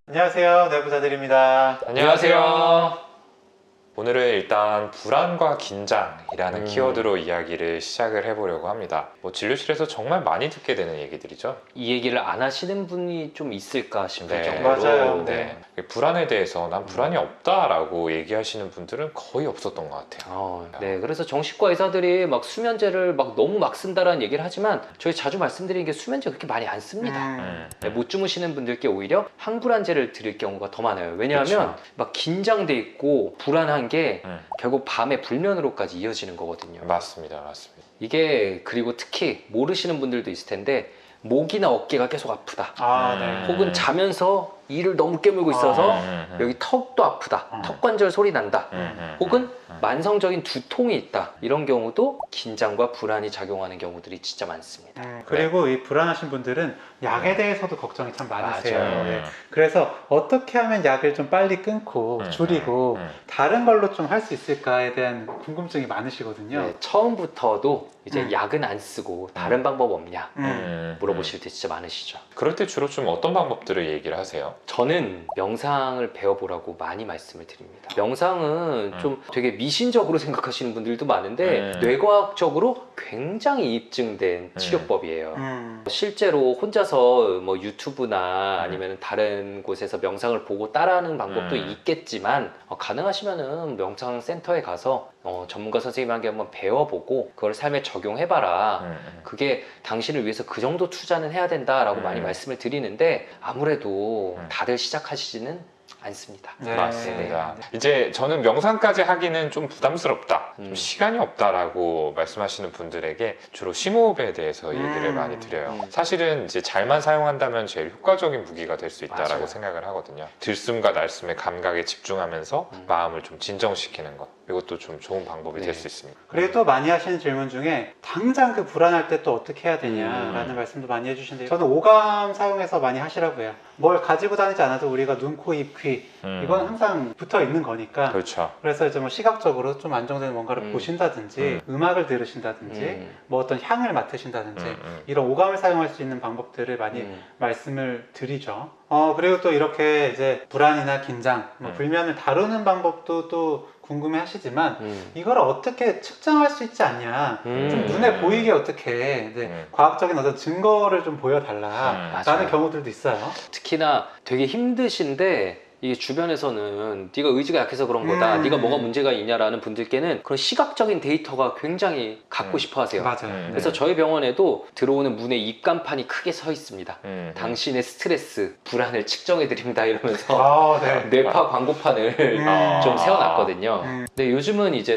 안녕하세요, 내부자들입니다. 안녕하세요. 오늘은 일단 불안과 긴장이라는 키워드로 이야기를 시작을 해보려고 합니다. 진료실에서 정말 많이 듣게 되는 얘기들이죠. 이 얘기를 안 하시는 분이 좀 있을까 싶을 네, 정도로 맞아요. 네. 불안에 대해서 난 불안이 없다라고 얘기하시는 분들은 거의 없었던 것 같아요. 네, 그래서 정신과 의사들이 막 수면제를 막 너무 막 쓴다라는 얘기를 하지만 저희 자주 말씀드리는 게 수면제 그렇게 많이 안 씁니다. 네, 못 주무시는 분들께 오히려 항불안제를 드릴 경우가 더 많아요. 왜냐하면 그쵸. 막 긴장돼 있고 불안한 게 음. 결국 밤에 불면으로까지 이어지는 거거든요. 맞습니다. 이게 그리고 특히 모르시는 분들도 있을 텐데 목이나 어깨가 계속 아프다. 네. 혹은 자면서 이를 너무 깨물고 있어서 여기 여기 턱도 아프다. 턱 관절 소리 난다. 혹은 만성적인 두통이 있다. 이런 경우도 긴장과 불안이 작용하는 경우들이 진짜 많습니다. 그리고 이 불안하신 분들은 약에 대해서도 걱정이 참 많으세요. 맞아요. 네. 그래서 어떻게 하면 약을 좀 빨리 끊고 줄이고 다른 걸로 좀 할 수 있을까에 대한 궁금증이 많으시거든요. 네, 처음부터도 이제 음. 약은 안 쓰고 다른 방법 없냐 물어보실 때 진짜 많으시죠. 그럴 때 주로 좀 어떤 방법들을 얘기를 하세요? 저는 명상을 배워보라고 많이 말씀을 드립니다. 명상은 좀 되게 미신적으로 생각하시는 분들도 많은데 뇌과학적으로 굉장히 입증된 치료법이에요. 실제로 혼자서 뭐 유튜브나 아니면 다른 곳에서 명상을 보고 따라하는 방법도 있겠지만 가능하시면은 명상 센터에 가서 전문가 선생님에게 한번 배워보고 그걸 삶에 적용해봐라. 그게 당신을 위해서 그 정도 투자는 해야 된다라고 많이 말씀을 드리는데 아무래도 다들 시작하시지는 않습니다. 네. 맞습니다. 네. 이제 저는 명상까지 하기는 좀 부담스럽다, 좀 시간이 없다라고 말씀하시는 분들에게 주로 심호흡에 대해서 얘기를 많이 드려요. 사실은 이제 잘만 사용한다면 제일 효과적인 무기가 될 수 있다라고 맞아요. 생각을 하거든요. 들숨과 날숨의 감각에 집중하면서 마음을 좀 진정시키는 것, 이것도 좀 좋은 방법이 될 수 있습니다. 그리고 또 많이 하시는 질문 중에 당장 그 불안할 때 또 어떻게 해야 되냐라는 말씀도 많이 해주시는데 저는 오감 사용해서 많이 하시라고 해요. 뭘 가지고 다니지 않아도 우리가 눈, 코, 입, 귀 이건 항상 붙어 있는 거니까 그렇죠. 그래서 이제 뭐 시각적으로 좀 안정되는 뭔가를 보신다든지 음악을 들으신다든지 뭐 어떤 향을 맡으신다든지 이런 오감을 사용할 수 있는 방법들을 많이 말씀을 드리죠. 그리고 또 이렇게 이제 불안이나 긴장, 뭐 불면을 다루는 방법도 또 궁금해 하시지만 이걸 어떻게 측정할 수 있지 않냐, 좀 눈에 보이게 어떻게 과학적인 어떤 증거를 좀 보여달라 라는 맞아요. 경우들도 있어요. 특히나 되게 힘드신데 이게 주변에서는 네가 의지가 약해서 그런 거다, 네가 뭐가 문제가 있냐라는 분들께는 그런 시각적인 데이터가 굉장히 갖고 싶어 하세요. 맞아요. 그래서 저희 병원에도 들어오는 문에 입간판이 크게 서 있습니다. 당신의 스트레스, 불안을 측정해 드립니다 이러면서 네. 뇌파 광고판을 좀 세워놨거든요. 음. 근데 요즘은 이제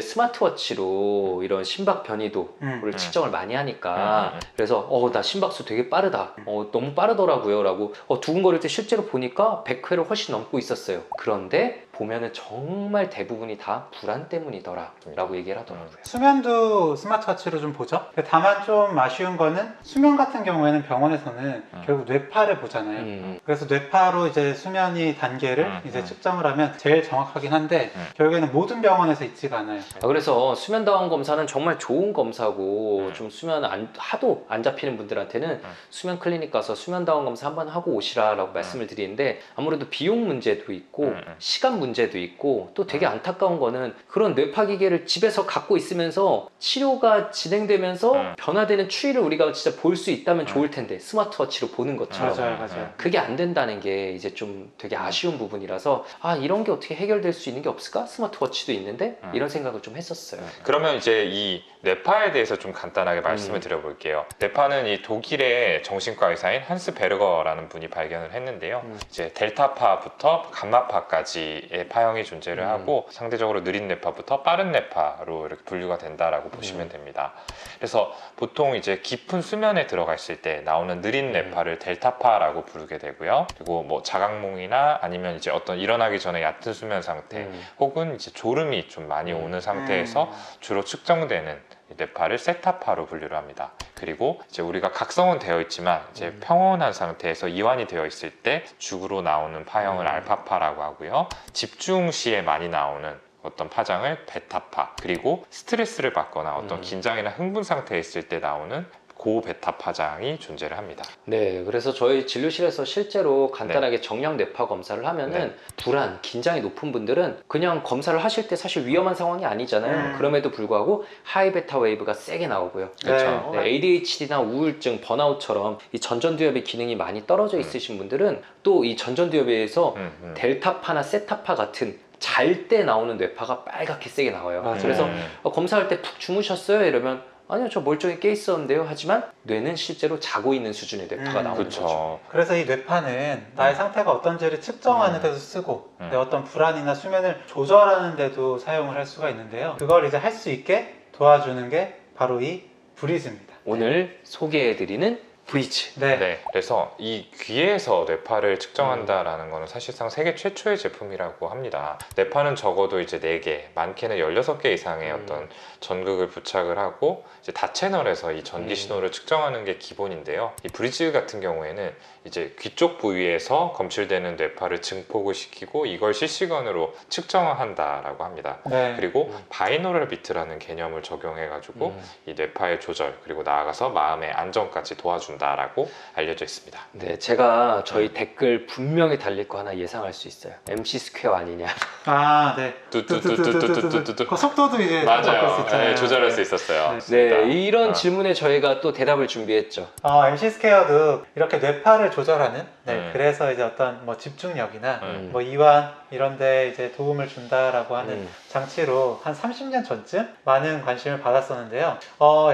스마트워치로 이런 심박 변이도를 측정을 많이 하니까 그래서 나 심박수 되게 빠르다, 너무 빠르더라고요 라고 두근거릴 때 실제로 보니까 100회를 훨씬 넘고 있었어요. 그런데 보면은 정말 대부분이 다 불안 때문이더라 라고 얘기를 하더라고요. 수면도 스마트워치로 좀 보죠. 다만 좀 아쉬운 거는 수면 같은 경우에는 병원에서는 결국 뇌파를 보잖아요. 그래서 뇌파로 이제 수면이 단계를 이제 측정을 하면 제일 정확하긴 한데 결국에는 모든 병원에서 있지가 않아요. 그래서 수면다원 검사는 정말 좋은 검사고 좀 수면 하도 안 잡히는 분들한테는 수면 클리닉 가서 수면다원 검사 한번 하고 오시라 라고 말씀을 드리는데 아무래도 비용 문제도 있고 시간 문제도 있고 또 되게 안타까운 거는 그런 뇌파 기계를 집에서 갖고 있으면서 치료가 진행되면서 변화되는 추이를 우리가 진짜 볼 수 있다면 좋을 텐데 스마트워치로 보는 것처럼 맞아요. 그게 안 된다는 게 이제 좀 되게 아쉬운 부분이라서 이런 게 어떻게 해결될 수 있는 게 없을까? 스마트워치도 있는데 이런 생각을 좀 했었어요. 그러면 이제 이 뇌파에 대해서 좀 간단하게 말씀을 드려볼게요. 뇌파는 이 독일의 정신과 의사인 한스 베르거라는 분이 발견을 했는데요. 이제 델타파부터 감마파까지의 파형이 존재를 하고 상대적으로 느린 뇌파부터 빠른 뇌파로 이렇게 분류가 된다라고 보시면 됩니다. 그래서 보통 이제 깊은 수면에 들어가 있을 때 나오는 느린 뇌파를 델타파라고 부르게 되고요. 그리고 뭐 자각몽이나 아니면 이제 어떤 일어나기 전에 얕은 수면 상태 혹은 이제 졸음이 좀 많이 오는 상태에서 주로 측정되는 뇌파를 세타파로 분류를 합니다. 그리고 이제 우리가 각성은 되어 있지만 이제 평온한 상태에서 이완이 되어 있을 때 죽으로 나오는 파형을 알파파라고 하고요. 집중 시에 많이 나오는 어떤 파장을 베타파, 그리고 스트레스를 받거나 어떤 긴장이나 흥분 상태에 있을 때 나오는 고베타 파장이 존재를 합니다. 네, 그래서 저희 진료실에서 실제로 간단하게 정량 뇌파 검사를 하면은 불안, 긴장이 높은 분들은 그냥 검사를 하실 때 사실 위험한 상황이 아니잖아요. 그럼에도 불구하고 하이베타 웨이브가 세게 나오고요. 그렇죠. 네, ADHD나 우울증, 번아웃처럼 이 전전두엽의 기능이 많이 떨어져 있으신 분들은 또 이 전전두엽에서 델타파나 세타파 같은 잘 때 나오는 뇌파가 빨갛게 세게 나와요. 맞아요. 그래서 검사할 때 푹 주무셨어요? 이러면 아니요, 저 멀쩡히 깨 있었는데요. 하지만 뇌는 실제로 자고 있는 수준의 뇌파가 나오는 거죠. 그렇죠. 그래서 이 뇌파는 나의 상태가 어떤지를 측정하는 데도 쓰고 내 어떤 불안이나 수면을 조절하는 데도 사용을 할 수가 있는데요. 그걸 이제 할 수 있게 도와주는 게 바로 이 브리즈입니다. 오늘 소개해드리는 브리즈. 네. 네, 그래서 이 귀에서 뇌파를 측정한다라는 거는 사실상 세계 최초의 제품이라고 합니다. 뇌파는 적어도 이제 4개, 많게는 16개 이상의 어떤 전극을 부착을 하고 이제 다채널에서 이 전기 신호를 측정하는 게 기본인데요. 이 브리즈 같은 경우에는 이제 귀 쪽 부위에서 검출되는 뇌파를 증폭을 시키고 이걸 실시간으로 측정한다라고 합니다. 네. 그리고 바이노럴 비트라는 개념을 적용해 가지고 이 뇌파의 조절 그리고 나아가서 마음의 안정까지 도와준다라고 알려져 있습니다. 네, 제가 저희 댓글 분명히 달릴 거 하나 예상할 수 있어요. MC 스퀘어 아니냐. 아, 네. 뚜뚜뚜뚜뚜뚜뚜뚜. 그 속도도 이제 바꿀 수 맞아요. 있잖아요. 네, 조절할 수 있었어요. 네, 이런 질문에 저희가 또 대답을 준비했죠. MC 스퀘어도 이렇게 뇌파를 조절하는, 그래서 이제 어떤 뭐 집중력이나 뭐 이완 이런데 이제 도움을 준다라고 하는 장치로 한 30년 전쯤 많은 관심을 받았었는데요.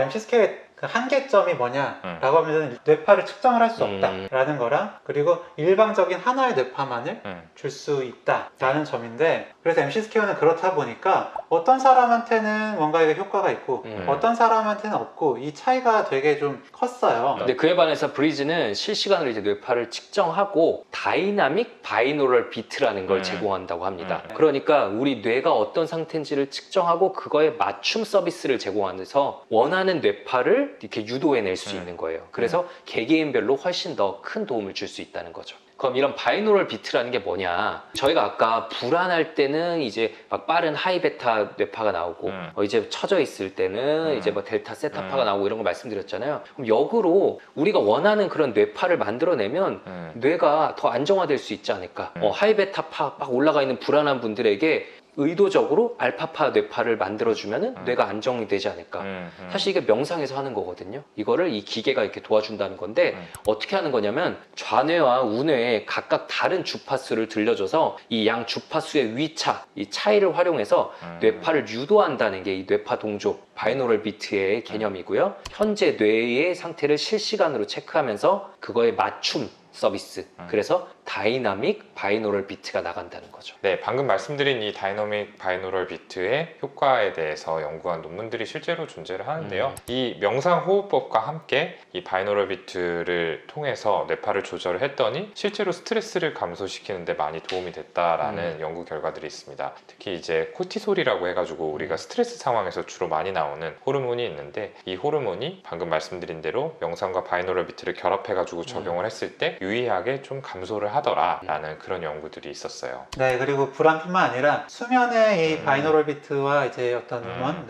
MC 스퀘어의 그 한계점이 뭐냐라고 하면 뇌파를 측정을 할 수 없다라는 거랑 그리고 일방적인 하나의 뇌파만을 줄 수 있다라는 점인데, 그래서 MC 스퀘어는 그렇다 보니까 어떤 사람한테는 뭔가 이게 효과가 있고 어떤 사람한테는 없고 이 차이가 되게 좀 컸어요. 근데 그에 반해서 브리즈는 실시간으로 이제 뇌파를 측정하고 다이나믹 바이노럴 비트라는 걸 제공한다고 합니다. 그러니까 우리 뇌가 어떤 상태인지를 측정하고 그거에 맞춤 서비스를 제공하면서 원하는 뇌파를 이렇게 유도해낼 수 있는 거예요. 그래서 개개인별로 훨씬 더 큰 도움을 줄 수 있다는 거죠. 그럼 이런 바이노럴 비트라는 게 뭐냐? 저희가 아까 불안할 때는 이제 막 빠른 하이베타 뇌파가 나오고 이제 처져 있을 때는 이제 뭐 델타 세타파가 나오고 이런 거 말씀드렸잖아요. 그럼 역으로 우리가 원하는 그런 뇌파를 만들어내면 뇌가 더 안정화될 수 있지 않을까? 하이베타파 막 올라가 있는 불안한 분들에게 의도적으로 알파파 뇌파를 만들어주면 뇌가 안정이 되지 않을까. 사실 이게 명상에서 하는 거거든요. 이거를 이 기계가 이렇게 도와준다는 건데 어떻게 하는 거냐면 좌뇌와 우뇌에 각각 다른 주파수를 들려줘서 이 양 주파수의 위차, 이 차이를 활용해서 뇌파를 유도한다는 게 이 뇌파 동족 바이노럴 비트의 개념이고요. 현재 뇌의 상태를 실시간으로 체크하면서 그거에 맞춤 서비스. 그래서 다이나믹 바이노럴 비트가 나간다는 거죠. 네, 방금 말씀드린 이 다이나믹 바이노럴 비트의 효과에 대해서 연구한 논문들이 실제로 존재를 하는데요. 이 명상 호흡법과 함께 이 바이노럴 비트를 통해서 뇌파를 조절을 했더니 실제로 스트레스를 감소시키는 데 많이 도움이 됐다라는 연구 결과들이 있습니다. 특히 이제 코티솔이라고 해가지고 우리가 스트레스 상황에서 주로 많이 나오는 호르몬이 있는데 이 호르몬이 방금 말씀드린 대로 명상과 바이노럴 비트를 결합해가지고 적용을 했을 때 유의하게 좀 감소를 하더라라는 그런 연구들이 있었어요. 네, 그리고 불안뿐만 아니라 수면에 이 바이노럴 비트와 이제 어떤 음원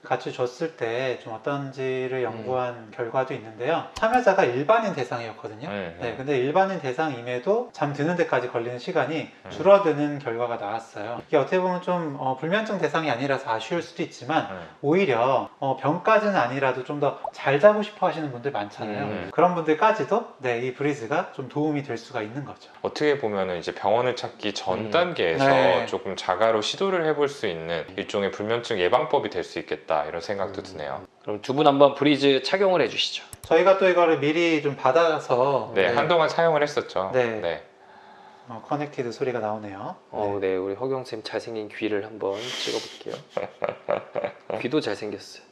같이 줬을 때 좀 어떤지를 연구한 결과도 있는데요. 참여자가 일반인 대상이었거든요. 네, 근데 일반인 대상임에도 잠드는 데까지 걸리는 시간이 줄어드는 결과가 나왔어요. 이게 어떻게 보면 좀 불면증 대상이 아니라서 아쉬울 수도 있지만 오히려 병까지는 아니라도 좀 더 잘 자고 싶어 하시는 분들 많잖아요. 그런 분들까지도 네, 이 브리즈가 좀 도움이 될 수가 있는 거죠. 어떻게 보면은 이제 병원을 찾기 전 단계에서 네. 조금 자가로 시도를 해볼 수 있는 일종의 불면증 예방법이 될 수 있겠다 이런 생각도 드네요. 그럼 두 분 한번 브리즈 착용을 해주시죠. 저희가 또 이거를 미리 좀 받아서 네, 한동안 사용을 했었죠. 네. 커넥티드 소리가 나오네요. 네, 우리 허경쌤 잘생긴 귀를 한번 찍어볼게요. 귀도 잘생겼어요.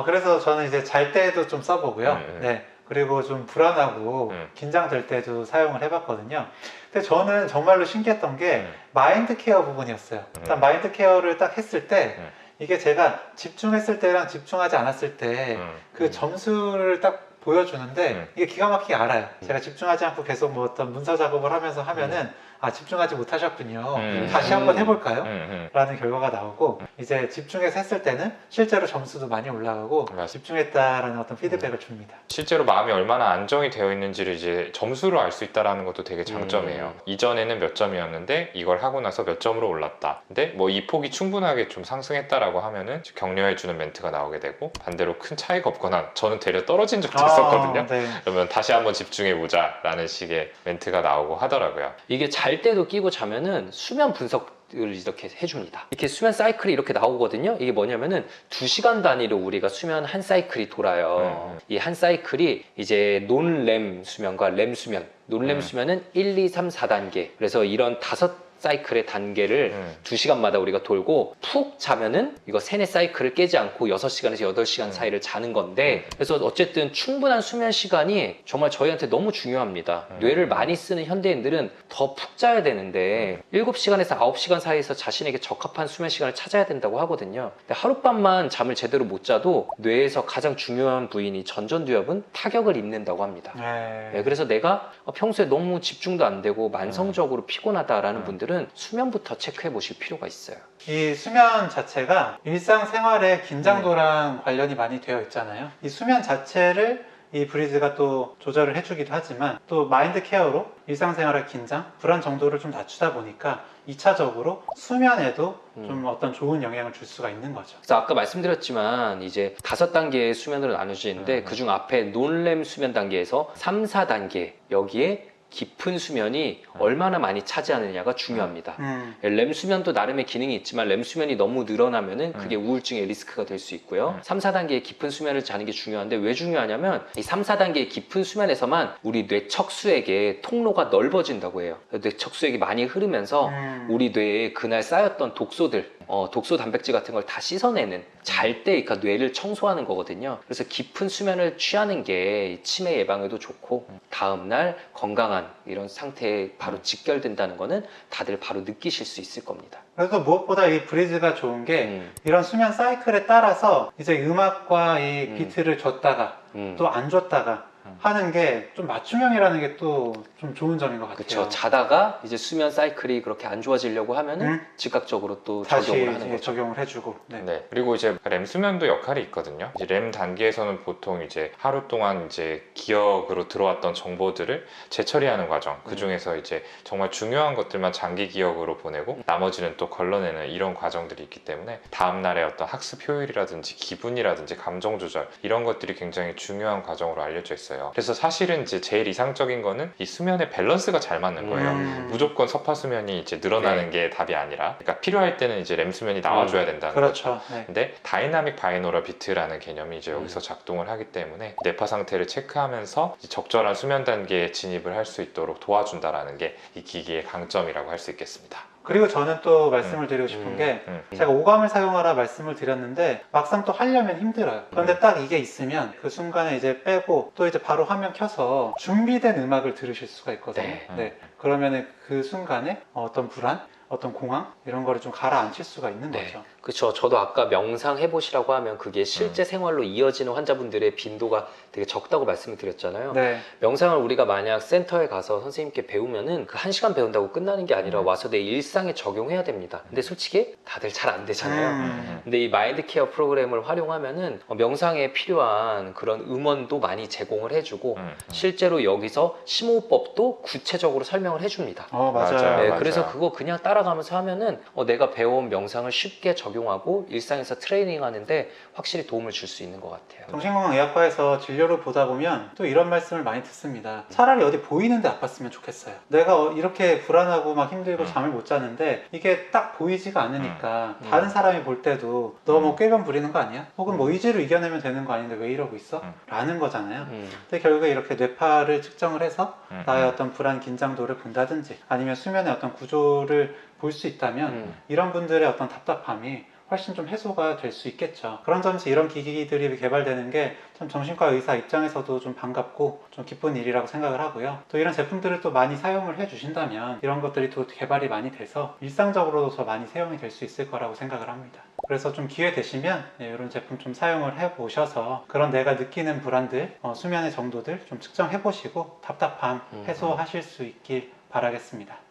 그래서 저는 이제 잘 때도 좀 써보고요. 네. 그리고 좀 불안하고 긴장될 때도 사용을 해봤거든요. 근데 저는 정말로 신기했던 게 마인드 케어 부분이었어요. 일단 마인드 케어를 딱 했을 때 이게 제가 집중했을 때랑 집중하지 않았을 때 그 점수를 딱 보여주는데 이게 기가 막히게 알아요. 제가 집중하지 않고 계속 뭐 어떤 문서 작업을 하면서 하면은 아 집중하지 못하셨군요. 다시 한번 해볼까요? 라는 결과가 나오고 이제 집중해서 했을 때는 실제로 점수도 많이 올라가고 맞아요. 집중했다라는 어떤 피드백을 줍니다. 실제로 마음이 얼마나 안정이 되어 있는지를 이제 점수로 알 수 있다는 것도 되게 장점이에요. 이전에는 몇 점이었는데 이걸 하고 나서 몇 점으로 올랐다. 근데 뭐 이 폭이 충분하게 좀 상승했다라고 하면은 격려해주는 멘트가 나오게 되고 반대로 큰 차이가 없거나 저는 되려 떨어진 적도 있었거든요. 네. 그러면 다시 한번 집중해보자라는 식의 멘트가 나오고 하더라고요. 이게 잘 때도 끼고 자면은 수면 분석을 이렇게 해줍니다. 이렇게 수면 사이클이 이렇게 나오거든요. 이게 뭐냐면은 2시간 단위로 우리가 수면 한 사이클이 돌아요. 이 한 사이클이 이제 논렘 수면과 렘 수면, 논렘 수면은 1, 2, 3, 4단계. 그래서 이런 5사이클의 단계를 2시간마다 우리가 돌고 푹 자면은 이거 3, 4사이클을 깨지 않고 6시간에서 8시간 사이를 자는 건데 그래서 어쨌든 충분한 수면 시간이 정말 저희한테 너무 중요합니다. 뇌를 많이 쓰는 현대인들은 더 푹 자야 되는데 7시간에서 9시간 사이에서 자신에게 적합한 수면 시간을 찾아야 된다고 하거든요. 근데 하룻밤만 잠을 제대로 못 자도 뇌에서 가장 중요한 부인 이 전전두엽은 타격을 입는다고 합니다. 네, 그래서 내가 평소에 너무 집중도 안 되고 만성적으로 피곤하다라는 분들은 수면부터 체크해 보실 필요가 있어요. 이 수면 자체가 일상생활의 긴장도랑 관련이 많이 되어 있잖아요. 이 수면 자체를 이 브리즈가 또 조절을 해주기도 하지만 또 마인드 케어로 일상생활의 긴장, 불안 정도를 좀 낮추다 보니까 2차적으로 수면에도 좀 어떤 좋은 영향을 줄 수가 있는 거죠. 그래서 아까 말씀드렸지만 이제 5단계의 수면으로 나눠지는데 그중 앞에 논렘 수면 단계에서 3, 4단계 여기에 깊은 수면이 얼마나 많이 차지하느냐가 중요합니다. 렘 수면도 나름의 기능이 있지만 렘 수면이 너무 늘어나면은 그게 우울증의 리스크가 될 수 있고요. 3, 4단계의 깊은 수면을 자는 게 중요한데 왜 중요하냐면 이 3, 4단계의 깊은 수면에서만 우리 뇌척수에게 통로가 넓어진다고 해요. 뇌척수액이 많이 흐르면서 우리 뇌에 그날 쌓였던 독소들 독소 단백질 같은 걸 다 씻어내는 잘 때 그러니까 뇌를 청소하는 거거든요. 그래서 깊은 수면을 취하는 게 치매 예방에도 좋고 다음날 건강한 이런 상태에 바로 직결된다는 거는 다들 바로 느끼실 수 있을 겁니다. 그래서 무엇보다 이 브리즈가 좋은 게 이런 수면 사이클에 따라서 이제 음악과 이 비트를 줬다가 또 안 줬다가 하는 게 좀 맞춤형이라는 게 또 좀 좋은 점인 것 같아요. 그렇죠. 자다가 이제 수면 사이클이 그렇게 안 좋아지려고 하면은 즉각적으로 또 다시 적용을 하는 이제 거죠. 적용을 해주고. 네. 그리고 이제 렘 수면도 역할이 있거든요. 이제 렘 단계에서는 보통 이제 하루 동안 이제 기억으로 들어왔던 정보들을 재처리하는 과정. 그 중에서 이제 정말 중요한 것들만 장기 기억으로 보내고 나머지는 또 걸러내는 이런 과정들이 있기 때문에 다음 날의 어떤 학습 효율이라든지 기분이라든지 감정 조절 이런 것들이 굉장히 중요한 과정으로 알려져 있어요. 그래서 사실은 이제 제일 이상적인 거는 이 수면의 밸런스가 잘 맞는 거예요. 무조건 서파 수면이 이제 늘어나는 게 답이 아니라, 그러니까 필요할 때는 이제 렘 수면이 나와줘야 된다는 그렇죠. 거죠. 근데 다이나믹 바이노럴 비트라는 개념이 이제 여기서 작동을 하기 때문에 뇌파 상태를 체크하면서 이제 적절한 수면 단계에 진입을 할 수 있도록 도와준다라는 게 이 기기의 강점이라고 할 수 있겠습니다. 그리고 저는 또 말씀을 드리고 싶은 게 제가 오감을 사용하라 말씀을 드렸는데 막상 또 하려면 힘들어요. 그런데 딱 이게 있으면 그 순간에 이제 빼고 또 이제 바로 화면 켜서 준비된 음악을 들으실 수가 있거든요. 네. 그러면은 그 순간에 어떤 불안, 어떤 공황 이런 거를 좀 가라앉힐 수가 있는 거죠. 그렇죠. 저도 아까 명상 해보시라고 하면 그게 실제 생활로 이어지는 환자분들의 빈도가 되게 적다고 말씀을 드렸잖아요. 명상을 우리가 만약 센터에 가서 선생님께 배우면은 그 1시간 배운다고 끝나는 게 아니라 와서 내 일상에 적용해야 됩니다. 근데 솔직히 다들 잘 안 되잖아요. 근데 이 마인드 케어 프로그램을 활용하면은 명상에 필요한 그런 음원도 많이 제공을 해주고 실제로 여기서 심호흡법도 구체적으로 설명을 해줍니다. 맞아요. 그래서 그거 그냥 따라가면서 하면은 내가 배워온 명상을 쉽게 적용하고 일상에서 트레이닝 하는데 확실히 도움을 줄 수 있는 것 같아요. 정신건강의학과에서 진료를 보다 보면 또 이런 말씀을 많이 듣습니다. 차라리 어디 보이는데 아팠으면 좋겠어요. 내가 이렇게 불안하고 막 힘들고 잠을 못 자는데 이게 딱 보이지가 않으니까 다른 사람이 볼 때도 너 뭐 꾀변 부리는 거 아니야? 혹은 뭐 의지로 이겨내면 되는 거 아닌데 왜 이러고 있어? 라는 거잖아요. 근데 결국에 이렇게 뇌파를 측정을 해서 나의 어떤 불안 긴장도를 본다든지 아니면 수면의 어떤 구조를 볼 수 있다면 이런 분들의 어떤 답답함이 훨씬 좀 해소가 될 수 있겠죠. 그런 점에서 이런 기기들이 개발되는 게 참 정신과 의사 입장에서도 좀 반갑고 좀 기쁜 일이라고 생각을 하고요. 또 이런 제품들을 또 많이 사용을 해주신다면 이런 것들이 또 개발이 많이 돼서 일상적으로도 더 많이 사용이 될 수 있을 거라고 생각을 합니다. 그래서 좀 기회 되시면 이런 제품 좀 사용을 해보셔서 그런 내가 느끼는 불안들, 수면의 정도들 좀 측정해 보시고 답답함 해소하실 수 있길 바라겠습니다.